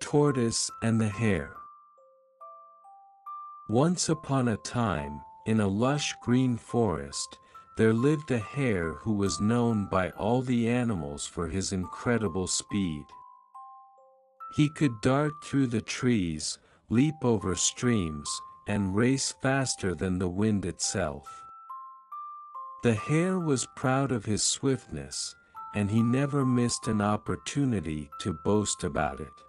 Tortoise and the Hare. Once upon a time, in a lush green forest, there lived a hare who was known by all the animals for his incredible speed. He could dart through the trees, leap over streams, and race faster than the wind itself. The hare was proud of his swiftness, and he never missed an opportunity to boast about it.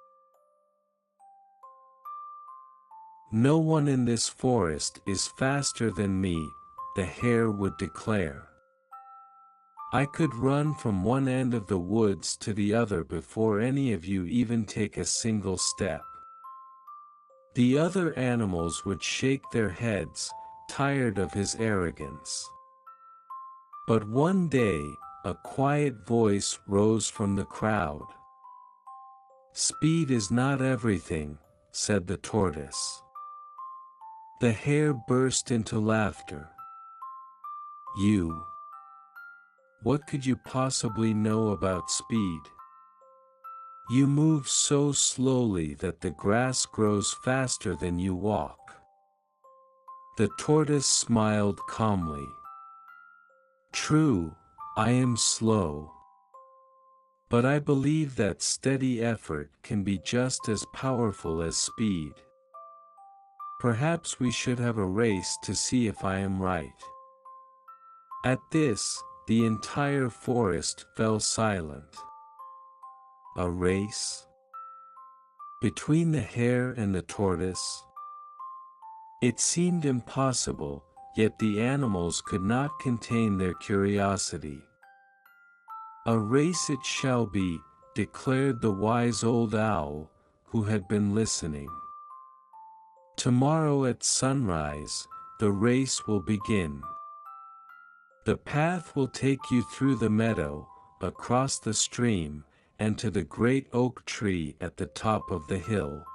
"No one in this forest is faster than me," the hare would declare. "I could run from one end of the woods to the other before any of you even take a single step." The other animals would shake their heads, tired of his arrogance. But one day, a quiet voice rose from the crowd. "Speed is not everything," said the tortoise. The hare burst into laughter. "You? What could you possibly know about speed? You move so slowly that the grass grows faster than you walk." The tortoise smiled calmly. "True, I am slow. But I believe that steady effort can be just as powerful as speed. Perhaps we should have a race to see if I am right." At this, the entire forest fell silent. A race? Between the hare and the tortoise? It seemed impossible, yet the animals could not contain their curiosity. "A race it shall be," declared the wise old owl, who had been listening. "Tomorrow at sunrise, the race will begin. The path will take you through the meadow, across the stream, and to the great oak tree at the top of the hill.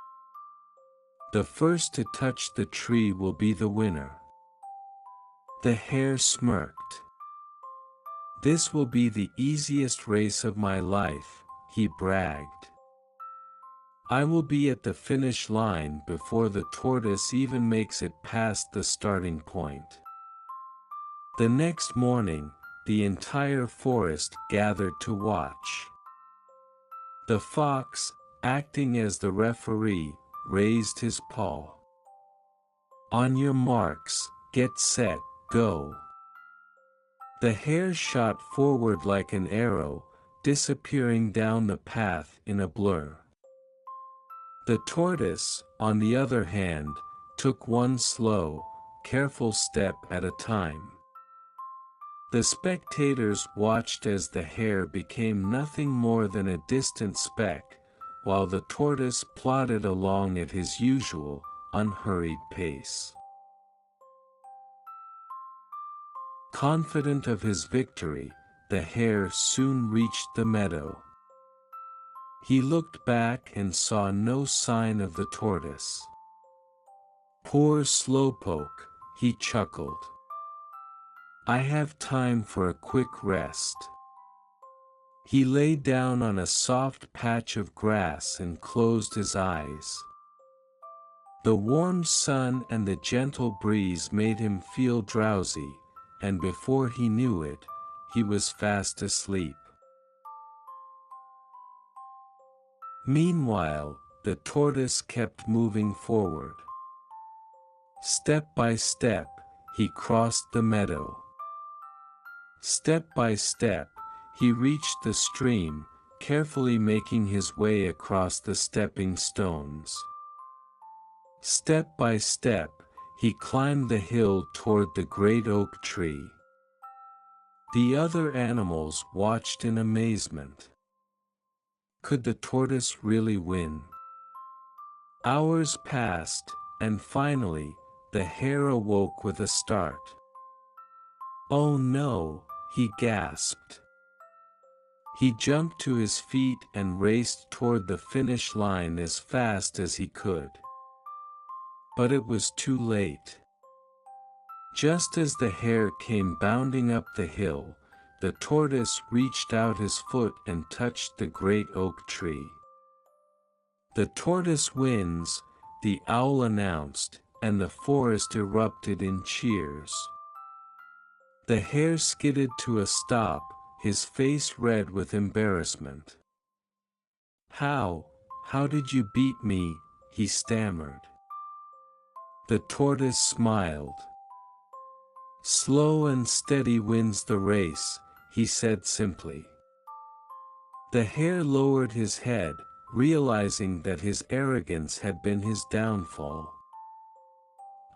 The first to touch the tree will be the winner." The hare smirked. "This will be the easiest race of my life," he bragged. "I will be at the finish line before the tortoise even makes it past the starting point." The next morning, the entire forest gathered to watch. The fox, acting as the referee, raised his paw. "On your marks, get set, go." The hare shot forward like an arrow, disappearing down the path in a blur. The tortoise, on the other hand, took one slow, careful step at a time. The spectators watched as the hare became nothing more than a distant speck, while the tortoise plodded along at his usual, unhurried pace. Confident of his victory, the hare soon reached the meadow. He looked back and saw no sign of the tortoise. "Poor slowpoke," he chuckled. "I have time for a quick rest." He lay down on a soft patch of grass and closed his eyes. The warm sun and the gentle breeze made him feel drowsy, and before he knew it, he was fast asleep. Meanwhile, the tortoise kept moving forward. Step by step, he crossed the meadow. Step by step, he reached the stream, carefully making his way across the stepping stones. Step by step, he climbed the hill toward the great oak tree. The other animals watched in amazement. Could the tortoise really win? Hours passed, and finally, the hare awoke with a start. "Oh no," he gasped. He jumped to his feet and raced toward the finish line as fast as he could. But it was too late. Just as the hare came bounding up the hill, the tortoise reached out his foot and touched the great oak tree. "The tortoise wins," the owl announced, and the forest erupted in cheers. The hare skidded to a stop, his face red with embarrassment. How did you beat me?" he stammered. The tortoise smiled. "Slow and steady wins the race," he said simply. The hare lowered his head, realizing that his arrogance had been his downfall.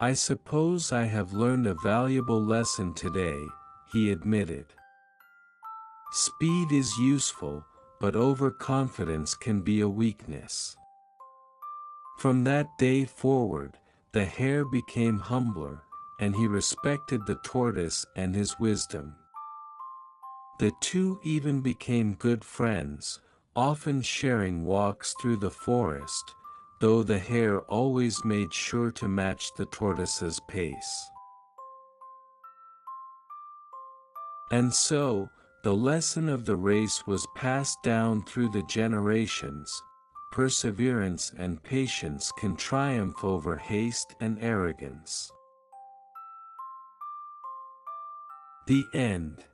"I suppose I have learned a valuable lesson today," he admitted. "Speed is useful, but overconfidence can be a weakness." From that day forward, the hare became humbler, and he respected the tortoise and his wisdom. The two even became good friends, often sharing walks through the forest, though the hare always made sure to match the tortoise's pace. And so, the lesson of the race was passed down through the generations. Perseverance and patience can triumph over haste and arrogance. The end.